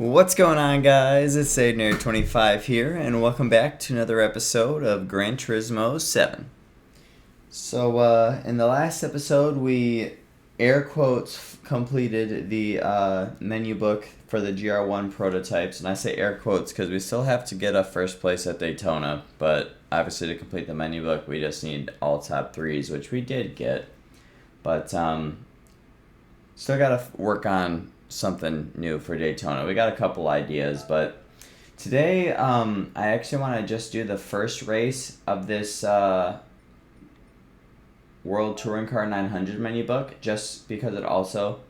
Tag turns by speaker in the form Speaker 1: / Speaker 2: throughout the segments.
Speaker 1: What's going on, guys? It's Nerd25 here, and welcome back to another episode of Gran Turismo 7. So, in the last episode, we air quotes completed the menu book for the GR1 prototypes, and I say air quotes because we still have to get a first place at Daytona, but obviously to complete the menu book, we just need all top threes, which we did get, but still got to work on something new for Daytona. We got a couple ideas, but today I actually want to just do the first race of this World Touring Car 900 menu book, just because it also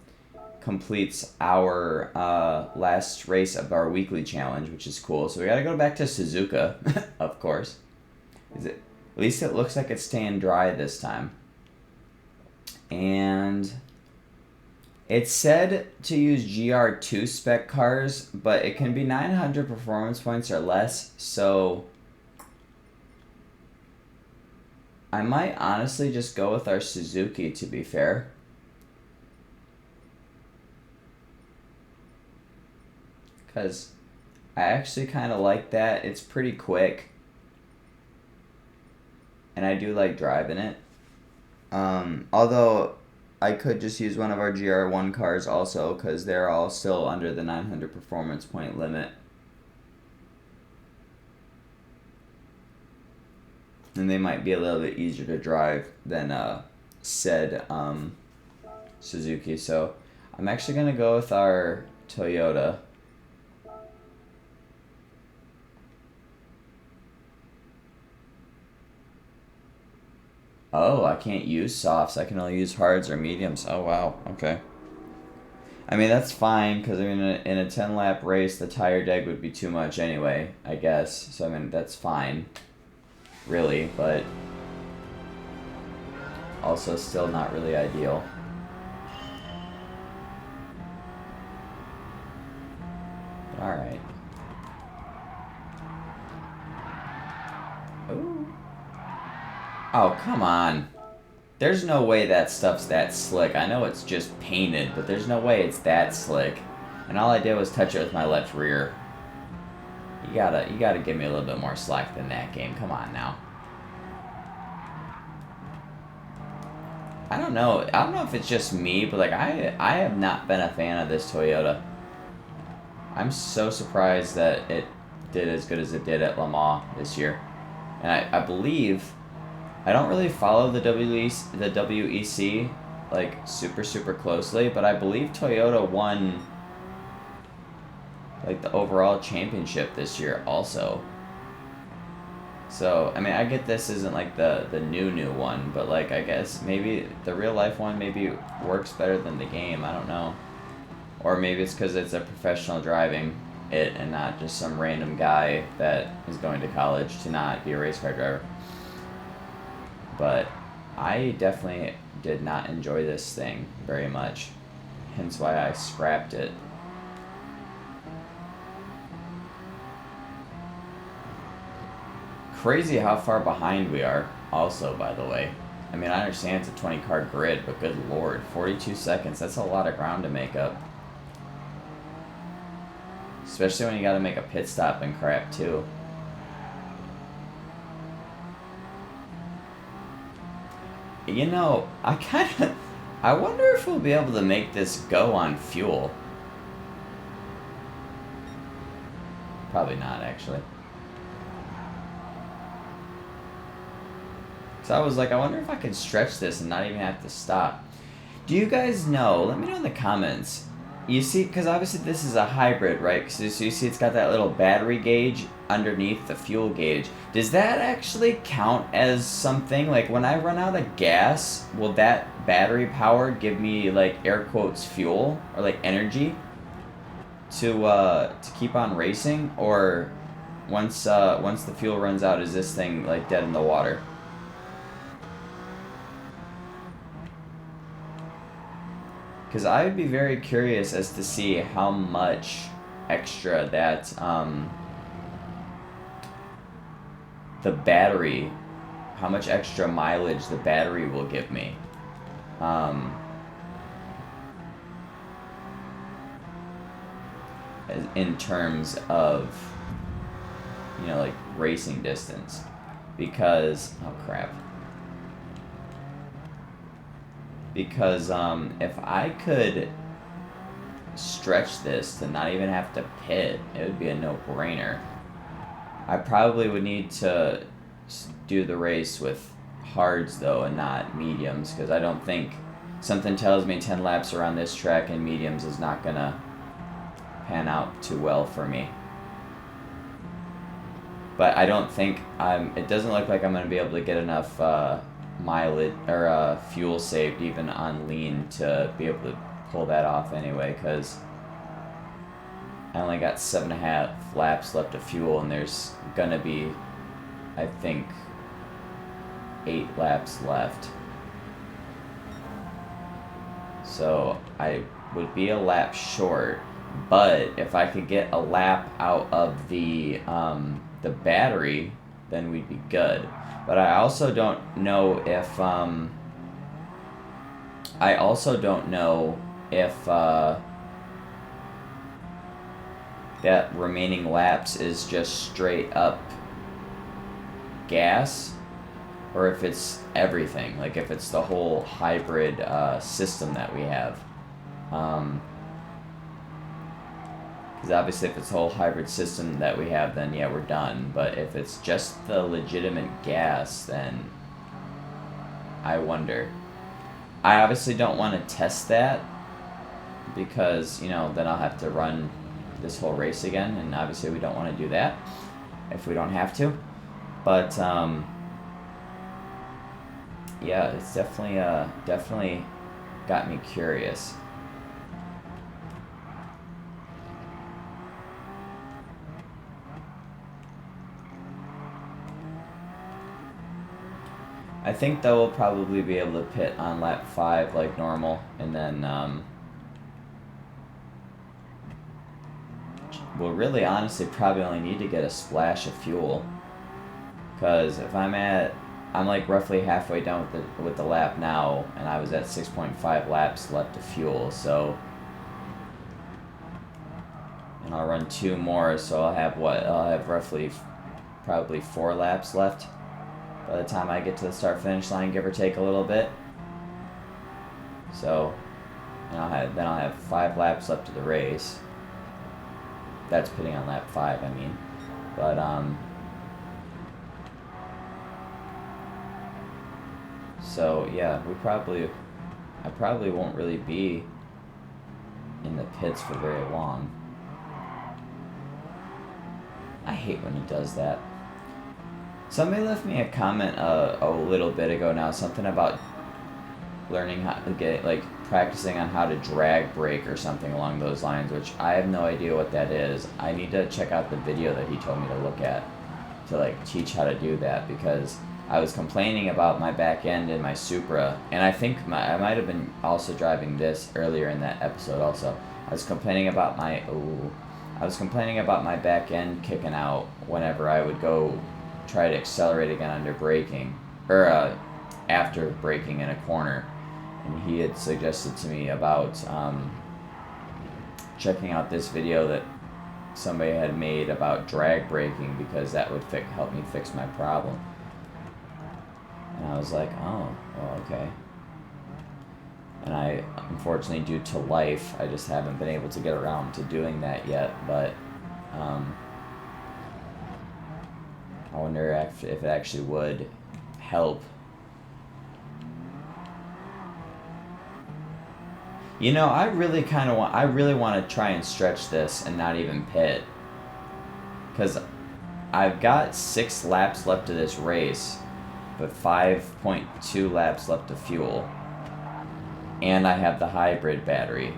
Speaker 1: completes our last race of our weekly challenge, which is cool. So we got to go back to Suzuka, of course. At least it looks like it's staying dry this time. And it's said to use GR2 spec cars, but it can be 900 performance points or less, so I might honestly just go with our Suzuki, to be fair. Because I actually kind of like that. It's pretty quick. And I do like driving it. Although I could just use one of our GR1 cars also, because they're all still under the 900 performance point limit. And they might be a little bit easier to drive than said Suzuki. So I'm actually going to go with our Toyota. Oh, I can't use softs. I can only use hards or mediums. Oh, wow. Okay. I mean, that's fine, because I mean, in a 10-lap race, the tire deg would be too much anyway, I guess. So, I mean, that's fine, really, but also still not really ideal. Alright. Ooh. Oh, come on. There's no way that stuff's that slick. I know it's just painted, but there's no way it's that slick. And all I did was touch it with my left rear. You gotta give me a little bit more slack than that, game. Come on now. I don't know if it's just me, but like I have not been a fan of this Toyota. I'm so surprised that it did as good as it did at Le Mans this year. And I believe, I don't really follow the WEC like super closely, but I believe Toyota won like the overall championship this year also. So, I mean, I get this isn't like the new one, but like I guess maybe the real life one maybe works better than the game, I don't know. Or maybe it's because it's a professional driving it and not just some random guy that is going to college to not be a race car driver. But I definitely did not enjoy this thing very much, hence why I scrapped it. Crazy how far behind we are, also, by the way. I mean, I understand it's a 20-car grid, but good lord, 42 seconds, that's a lot of ground to make up. Especially when you gotta make a pit stop and crap, too. You know, I wonder if we'll be able to make this go on fuel. Probably not, actually. So I was like, I wonder if I can stretch this and not even have to stop. Do you guys know, let me know in the comments. You see, because obviously this is a hybrid, right? So you see it's got that little battery gauge underneath the fuel gauge. Does that actually count as something? Like when I run out of gas, will that battery power give me like air quotes fuel or like energy to keep on racing? Or once the fuel runs out, is this thing like dead in the water? Because I would be very curious as to see how much extra that the battery, how much extra mileage the battery will give me. in terms of, like racing distance, because oh crap. Because if I could stretch this to not even have to pit, it would be a no-brainer. I probably would need to do the race with hards though and not mediums, because I don't think, something tells me 10 laps around this track and mediums is not gonna pan out too well for me. But I don't think it doesn't look like I'm gonna be able to get enough mileage or fuel saved even on lean to be able to pull that off anyway, because I only got 7.5 laps left of fuel, and there's gonna be, I think, 8 laps left. So I would be a lap short, but if I could get a lap out of the battery, then we'd be good. But I also don't know if that remaining laps is just straight up gas, or if it's everything, like if it's the whole hybrid system that we have. Because obviously if it's the whole hybrid system that we have, then yeah, we're done. But if it's just the legitimate gas, then I wonder. I obviously don't want to test that, because, then I'll have to run this whole race again, and obviously we don't want to do that if we don't have to. But yeah, it's definitely got me curious. I think that we'll probably be able to pit on lap 5 like normal, and then we'll really honestly probably only need to get a splash of fuel, because if I'm like roughly halfway down with the lap now, and I was at 6.5 laps left of fuel, so, and I'll run 2 more, so I'll have roughly probably 4 laps left by the time I get to the start-finish line, give or take a little bit. So, and I'll have 5 laps left of the race. That's pitting on lap 5, I mean. But so yeah, I probably won't really be in the pits for very long. I hate when he does that. Somebody left me a comment a little bit ago now, something about learning how to get, like, practicing on how to drag brake or something along those lines, which I have no idea what that is. I need to check out the video that he told me to look at to, like, teach how to do that, because I was complaining about my back end in my Supra, and I think I might have been also driving this earlier in that episode also. I was complaining about my back end kicking out whenever I would go try to accelerate again under braking, or after braking in a corner, and he had suggested to me about checking out this video that somebody had made about drag braking, because that would help me fix my problem. And I was like, oh, well, okay. And I, unfortunately, due to life, I just haven't been able to get around to doing that yet, but I wonder if it actually would help. I really want to try and stretch this and not even pit, because I've got 6 laps left of this race, but 5.2 laps left of fuel, and I have the hybrid battery,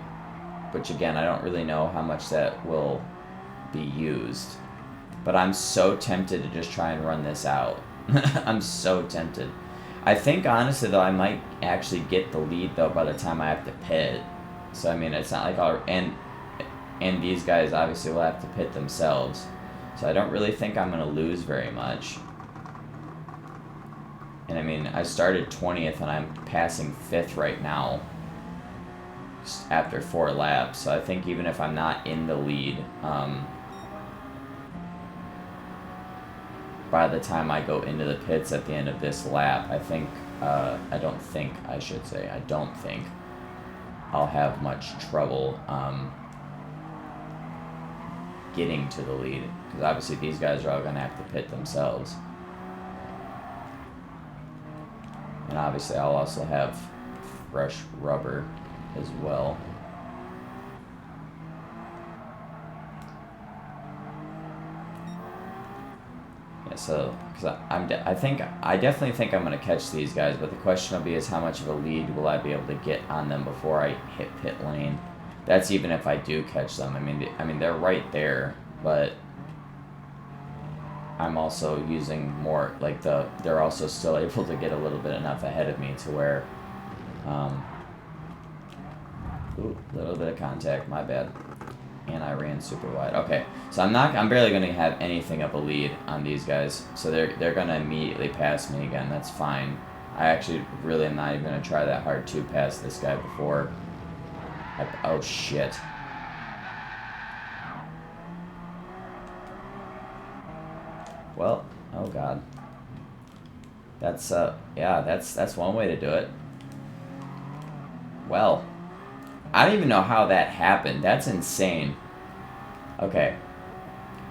Speaker 1: which again, I don't really know how much that will be used. But I'm so tempted to just try and run this out. I'm so tempted. I think, honestly, though, I might actually get the lead, though, by the time I have to pit. So, I mean, it's not like and these guys obviously will have to pit themselves. So I don't really think I'm going to lose very much. And, I mean, I started 20th, and I'm passing 5th right now. after 4 laps. So I think even if I'm not in the lead, by the time I go into the pits at the end of this lap, I don't think I'll have much trouble getting to the lead, because obviously these guys are all going to have to pit themselves. And obviously I'll also have fresh rubber as well. Yeah, so because I definitely think I'm going to catch these guys, but the question will be is how much of a lead will I be able to get on them before I hit pit lane. That's even if I do catch them. I mean they're right there, but I'm also using more, like, they're also still able to get a little bit enough ahead of me to where, ooh, little bit of contact, my bad. And I ran super wide. Okay, so I'm barely going to have anything of a lead on these guys, so they're going to immediately pass me again. That's fine. I actually really am not even going to try that hard to pass this guy before. Oh shit. Well, oh god. That's yeah, that's one way to do it. Well, I don't even know how that happened. That's insane. Okay.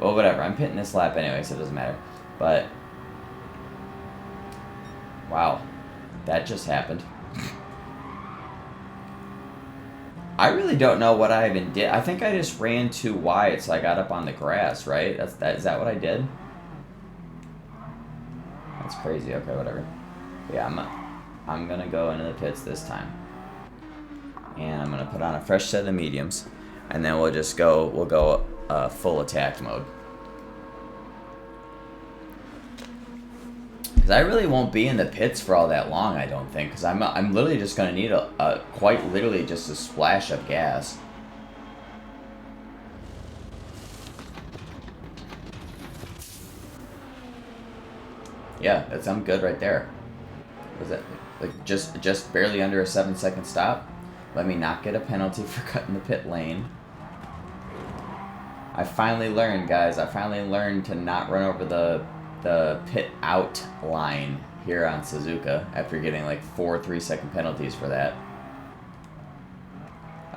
Speaker 1: Well, whatever. I'm pitting this lap anyway, so it doesn't matter. But wow, that just happened. I really don't know what I even did. I think I just ran too wide, so I got up on the grass, right? Is that what I did? That's crazy. Okay, whatever. But yeah, I'm gonna go into the pits this time, and I'm gonna put on a fresh set of mediums, and then we'll go full attack mode. Because I really won't be in the pits for all that long, I don't think. Because I'm literally just going to need quite literally just a splash of gas. Yeah, I'm good right there. Was that like just barely under a 7-second stop? Let me not get a penalty for cutting the pit lane. I finally learned, guys. I finally learned to not run over the pit out line here on Suzuka after getting like 4 3-second penalties for that.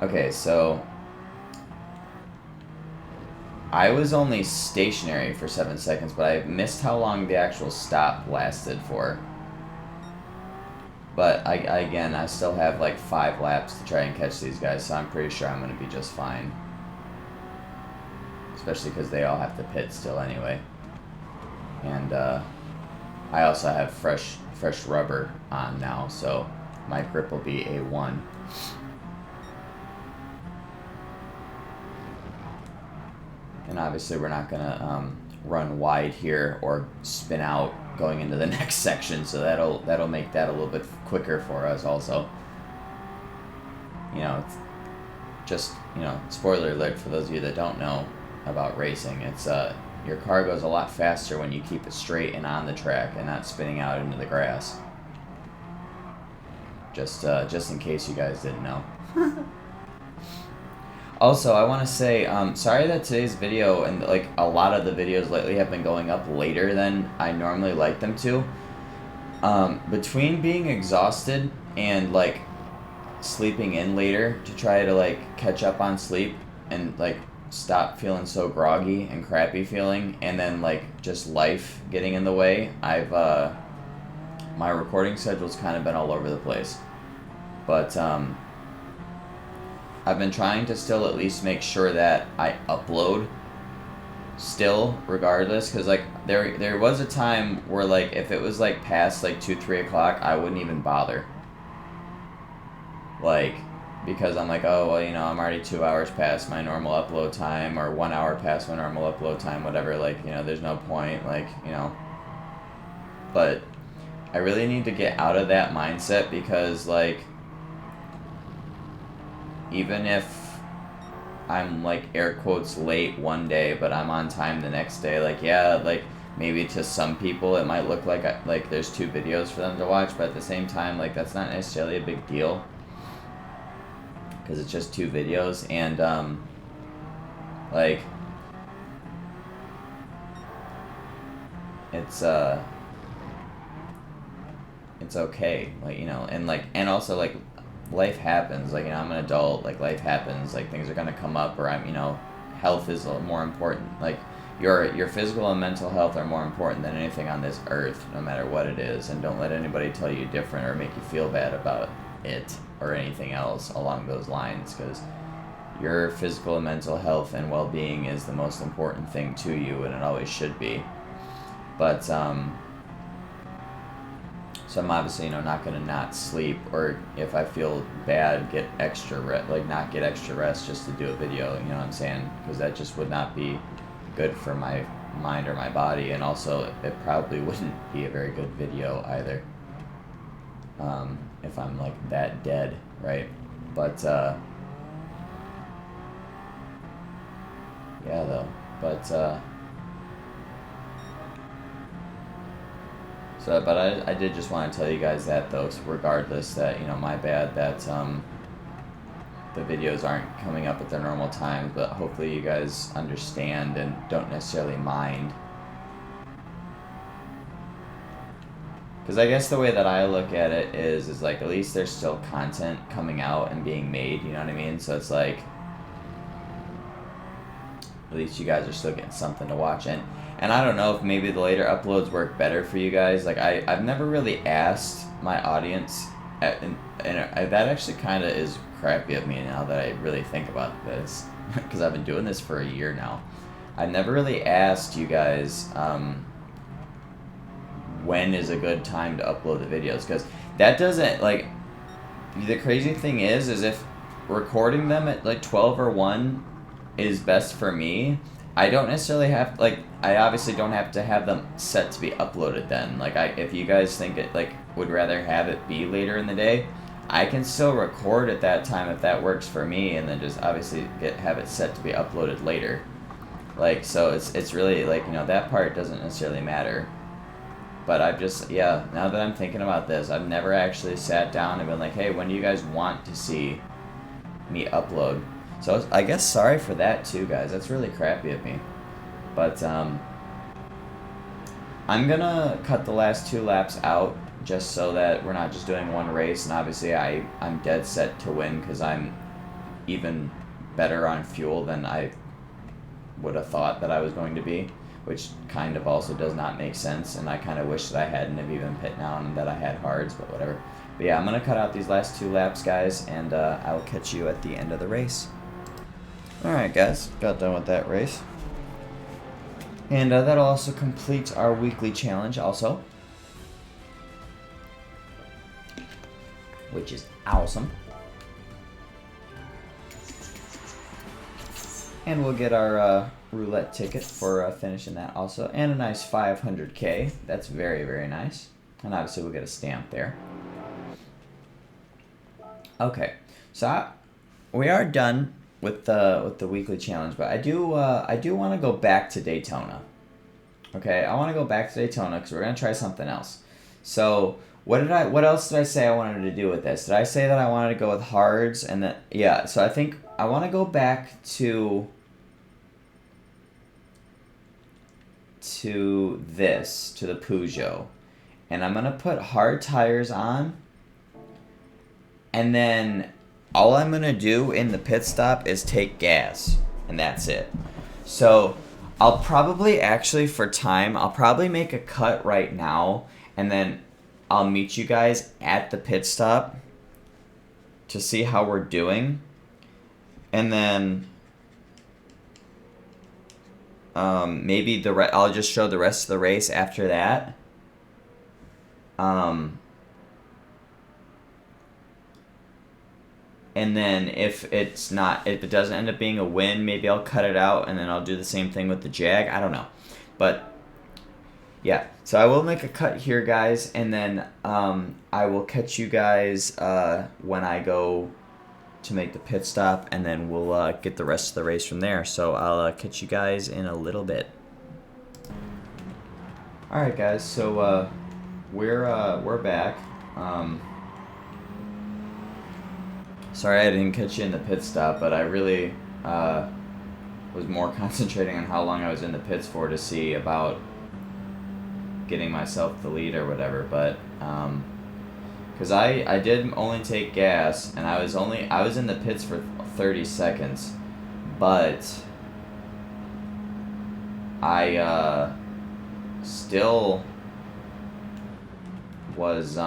Speaker 1: Okay, so I was only stationary for 7 seconds, but I missed how long the actual stop lasted for. But I still have like 5 laps to try and catch these guys, so I'm pretty sure I'm going to be just fine. Especially because they all have to pit still anyway. And I also have fresh rubber on now, so my grip will be A1. And obviously we're not gonna run wide here or spin out going into the next section, so that'll make that a little bit quicker for us also. You know, it's just, you know, spoiler alert for those of you that don't know about racing, it's your car goes a lot faster when you keep it straight and on the track and not spinning out into the grass. Just in case you guys didn't know. Also, I want to say, sorry that today's video and like a lot of the videos lately have been going up later than I normally like them to. Between being exhausted and like sleeping in later to try to like catch up on sleep and like stop feeling so groggy and crappy feeling, and then like just life getting in the way, my recording schedule's kind of been all over the place. But I've been trying to still at least make sure that I upload still regardless, because like there was a time where like if it was like past like 2-3 o'clock I wouldn't even bother, like, because I'm like, oh well, you know, I'm already 2 hours past my normal upload time, or 1 hour past my normal upload time, whatever, like, you know, there's no point, like, you know. But I really need to get out of that mindset, because like even if I'm like air quotes late one day but I'm on time the next day, like, yeah, like maybe to some people it might look like there's 2 videos for them to watch, but at the same time, like, that's not necessarily a big deal. because it's just 2 videos, and like it's okay, like, you know, and also, like, life happens, like, you know, I'm an adult, like, life happens, like, things are gonna come up, or I'm, you know, health is more important, like, your physical and mental health are more important than anything on this earth, no matter what it is, and don't let anybody tell you different or make you feel bad about it or anything else along those lines, because your physical and mental health and well-being is the most important thing to you, and it always should be. But so I'm obviously, you know, not gonna not sleep, or if I feel bad, get extra rest, like not get extra rest just to do a video. You know what I'm saying? Because that just would not be good for my mind or my body, and also it probably wouldn't be a very good video either. If I'm like that dead, right? But yeah, though. But so, but I did just want to tell you guys that, though, regardless, that, you know, my bad that the videos aren't coming up at their normal times, but hopefully you guys understand and don't necessarily mind. Because I guess the way that I look at it is like, at least there's still content coming out and being made, you know what I mean? So it's like, at least you guys are still getting something to watch. And I don't know if maybe the later uploads work better for you guys. Like, I've never really asked my audience, and that actually kind of is crappy of me now that I really think about this, because I've been doing this for a year now. I've never really asked you guys when is a good time to upload the videos, because that doesn't, like, the crazy thing is if recording them at like 12 or 1 is best for me, I don't necessarily have, like, I obviously don't have to have them set to be uploaded then. Like, if you guys think it, like, would rather have it be later in the day, I can still record at that time if that works for me, and then just obviously have it set to be uploaded later. Like, so it's really, like, you know, that part doesn't necessarily matter. But I've just, yeah, now that I'm thinking about this, I've never actually sat down and been like, hey, when do you guys want to see me upload? So I guess sorry for that too, guys. That's really crappy of me. But I'm gonna cut the last 2 laps out just so that we're not just doing one race. And obviously I'm dead set to win, because I'm even better on fuel than I would have thought that I was going to be, which kind of also does not make sense. And I kind of wish that I hadn't have even pit down and that I had hards, but whatever. But yeah, I'm gonna cut out these last 2 laps, guys, and I will catch you at the end of the race. Alright, guys, got done with that race. And that'll also complete our weekly challenge also, which is awesome. And we'll get our roulette ticket for finishing that also, and a nice 500K. That's very, very nice. And obviously we'll get a stamp there. Okay, so we are done with the weekly challenge, but I do want to go back to Daytona. Okay, I want to go back to Daytona because we're gonna try something else. So what else did I say I wanted to do with this? Did I say that I wanted to go with hards, and that, yeah? So I think I want to go back to the Peugeot, and I'm gonna put hard tires on, and then all I'm gonna do in the pit stop is take gas, and that's it. So I'll probably, actually, for time, I'll probably make a cut right now, and then I'll meet you guys at the pit stop to see how we're doing, and then maybe I'll just show the rest of the race after that. And then if it doesn't end up being a win, maybe I'll cut it out, and then I'll do the same thing with the Jag. I don't know. But yeah, so I will make a cut here, guys, and then I will catch you guys when I go to make the pit stop, and then we'll get the rest of the race from there. So I'll catch you guys in a little bit. All right, guys. So we're back. Sorry I didn't catch you in the pit stop, but I really was more concentrating on how long I was in the pits for to see about getting myself the lead or whatever. But because I did only take gas, and I was in the pits for 30 seconds, but I still was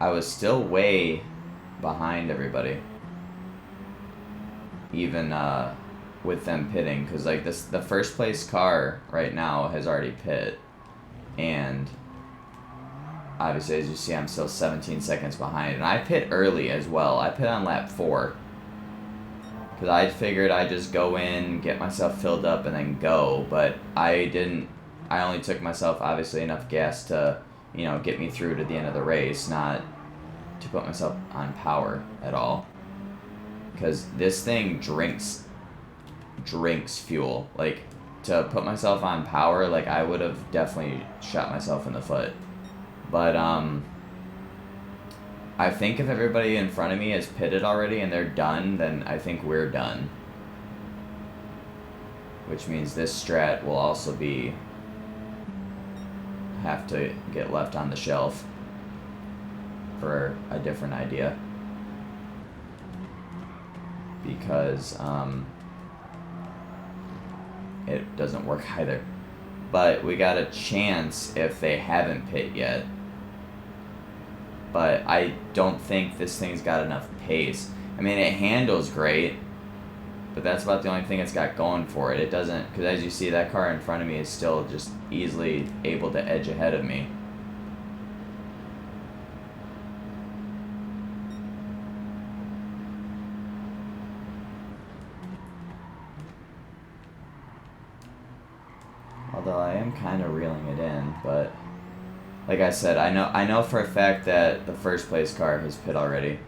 Speaker 1: I was still way behind everybody, even with them pitting, because like the first place car right now has already pit, and obviously as you see I'm still 17 seconds behind, and I pit early as well. I pit on lap 4 because I figured I'd just go in, get myself filled up, and then go, but I didn't. I only took myself obviously enough gas to, get me through to the end of the race, not to put myself on power at all. Because this thing drinks fuel. Like, to put myself on power, like, I would have definitely shot myself in the foot. But, I think if everybody in front of me is pitted already and they're done, then I think we're done. Which means this strat will also have to get left on the shelf for a different idea, because it doesn't work either. But we got a chance if they haven't pit yet, but I don't think this thing's got enough pace. I mean, it handles great, but that's about the only thing it's got going for it. It doesn't, because as you see, that car in front of me is still just easily able to edge ahead of me. Although I am kind of reeling it in, but like I said, I know for a fact that the first place car has pit already.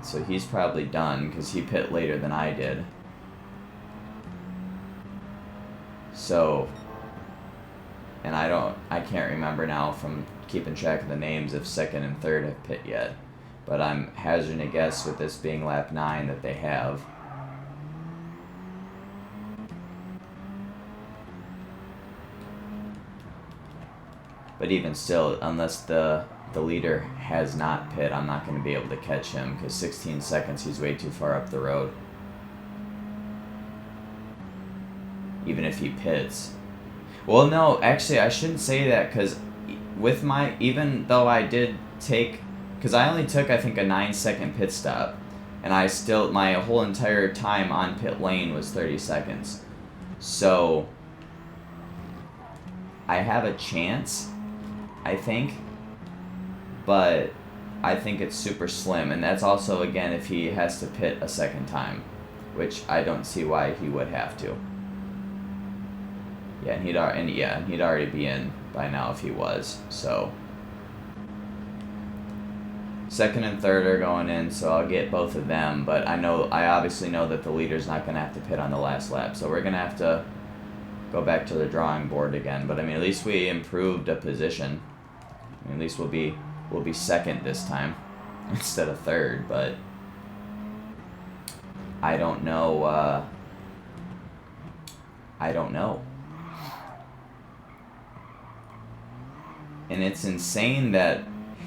Speaker 1: So he's probably done because he pit later than I did. So, and I can't remember now from keeping track of the names if second and third have pit yet, but I'm hazarding a guess with this being lap 9 that they have. But even still, unless the leader has not pit, I'm not going to be able to catch him, because 16 seconds, he's way too far up the road. Even if he pits. Well, no, actually, I shouldn't say that, because with even though I did take, because I only took, I think, a 9-second pit stop, and my whole entire time on pit lane was 30 seconds. So, I have a chance, I think, but I think it's super slim, and that's also, again, if he has to pit a second time, which I don't see why he would have to. Yeah, and he'd already be in by now if he was. So second and third are going in, so I'll get both of them. But I obviously know that the leader's not going to have to pit on the last lap, so we're going to have to go back to the drawing board again. But I mean, at least we improved a position. I mean, at least we'll be second this time instead of third. But I don't know. I don't know. And it's insane that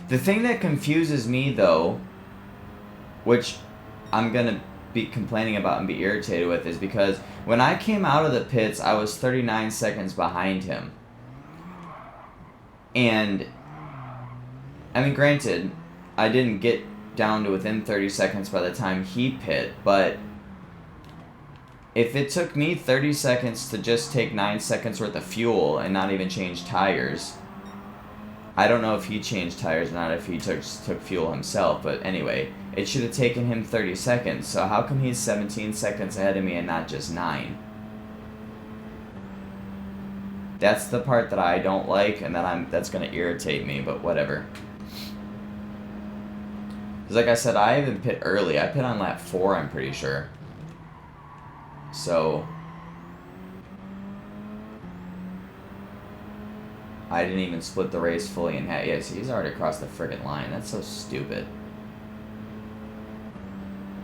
Speaker 1: the thing that confuses me, though, which I'm gonna be complaining about and be irritated with, is because when I came out of the pits, I was 39 seconds behind him. And I mean, granted, I didn't get down to within 30 seconds by the time he pit, but if it took me 30 seconds to just take 9 seconds worth of fuel and not even change tires, I don't know if he changed tires or not, if he took fuel himself, but anyway, it should have taken him 30 seconds, so how come he's 17 seconds ahead of me and not just 9? That's the part that I don't like, and that's going to irritate me, but whatever. Because like I said, I even pit early. I pit on lap 4, I'm pretty sure. So I didn't even split the race fully in half. Yes, he's already across the friggin' line. That's so stupid.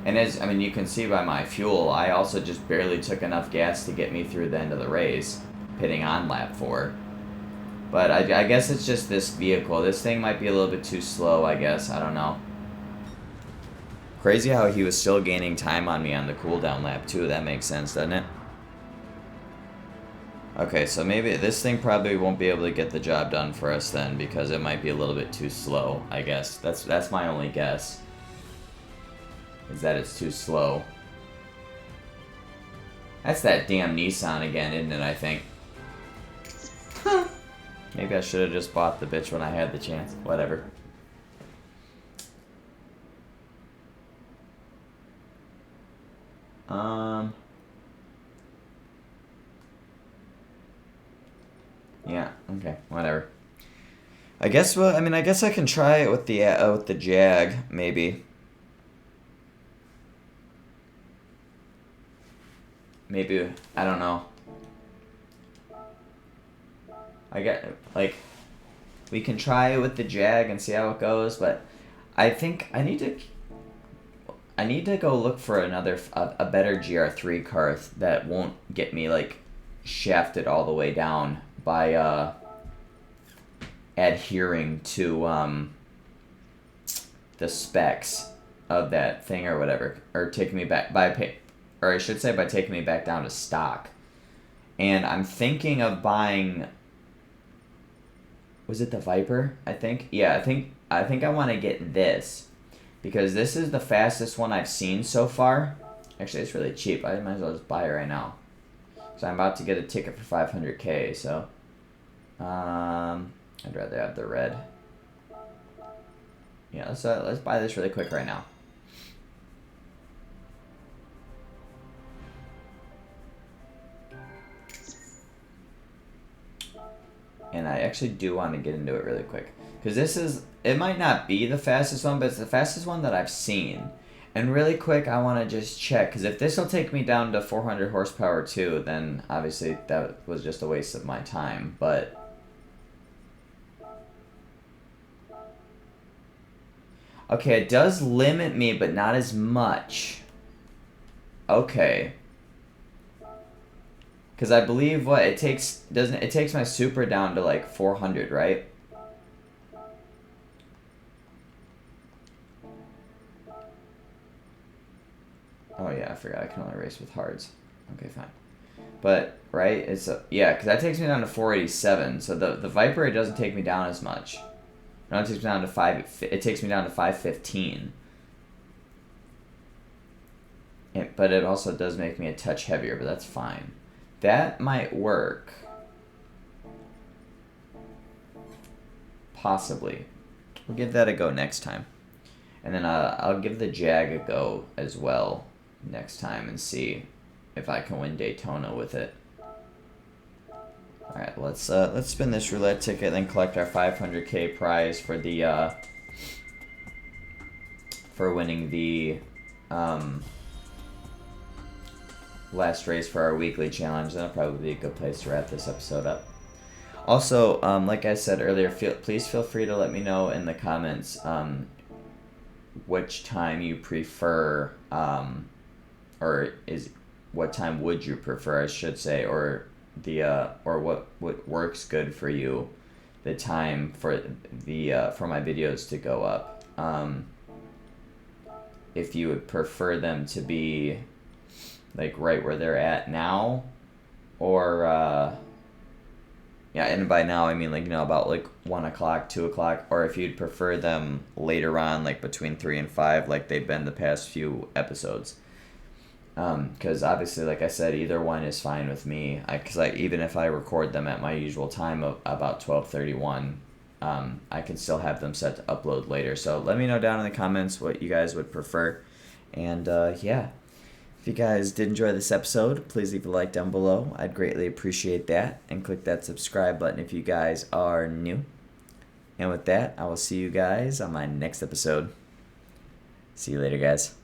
Speaker 1: And you can see by my fuel, I also just barely took enough gas to get me through the end of the race, pitting on lap 4. But I guess it's just this vehicle. This thing might be a little bit too slow, I guess. I don't know. Crazy how he was still gaining time on me on the cooldown lap, too. That makes sense, doesn't it? Okay, so maybe this thing probably won't be able to get the job done for us then, because it might be a little bit too slow, I guess. That's my only guess. Is that it's too slow. That's that damn Nissan again, isn't it, I think? Maybe I should have just bought the bitch when I had the chance. Whatever. Yeah, okay, whatever. I guess, well, I guess I can try it with the Jag, maybe. Maybe, I don't know. We can try it with the Jag and see how it goes, but I think I need to go look for a better GR3 car that won't get me, like, shafted all the way down by, adhering to, the specs of that thing or whatever, or taking me back by taking me back down to stock. And I'm thinking of buying, was it the Viper, I think? Yeah, I think I want to get this, because this is the fastest one I've seen so far. Actually, it's really cheap. I might as well just buy it right now. So I'm about to get a ticket for 500K, so I'd rather have the red. Yeah, let's buy this really quick right now. And I actually do want to get into it really quick, because it might not be the fastest one, but it's the fastest one that I've seen. And really quick, I want to just check, because if this will take me down to 400 horsepower too, then obviously that was just a waste of my time. But okay, it does limit me, but not as much. Okay. Because I believe it takes my super down to like 400, right? Oh yeah, I forgot I can only race with hards. Okay, fine. But right, yeah, because that takes me down to 487. So the Viper, it doesn't take me down as much. No, it takes me down to 515. But it also does make me a touch heavier, but that's fine. That might work. Possibly. We'll give that a go next time. And then I'll give the Jag a go as well next time and see if I can win Daytona with it. Alright, let's spin this roulette ticket and then collect our 500K prize for the for winning the last race for our weekly challenge. That'll probably be a good place to wrap this episode up. Also, like I said earlier, please feel free to let me know in the comments which time you prefer, what time would you prefer, I should say, or what works good for you, the time for my videos to go up. If you would prefer them to be like right where they're at now, or yeah, and by now I mean like, about like 1 o'clock, 2 o'clock, or if you'd prefer them later on, like between 3 and 5, like they've been the past few episodes. Because obviously, like I said, either one is fine with me. Even if I record them at my usual time of about 12:31, I can still have them set to upload later. So let me know down in the comments what you guys would prefer. And yeah, if you guys did enjoy this episode, please leave a like down below. I'd greatly appreciate that. And click that subscribe button if you guys are new. And with that, I will see you guys on my next episode. See you later, guys.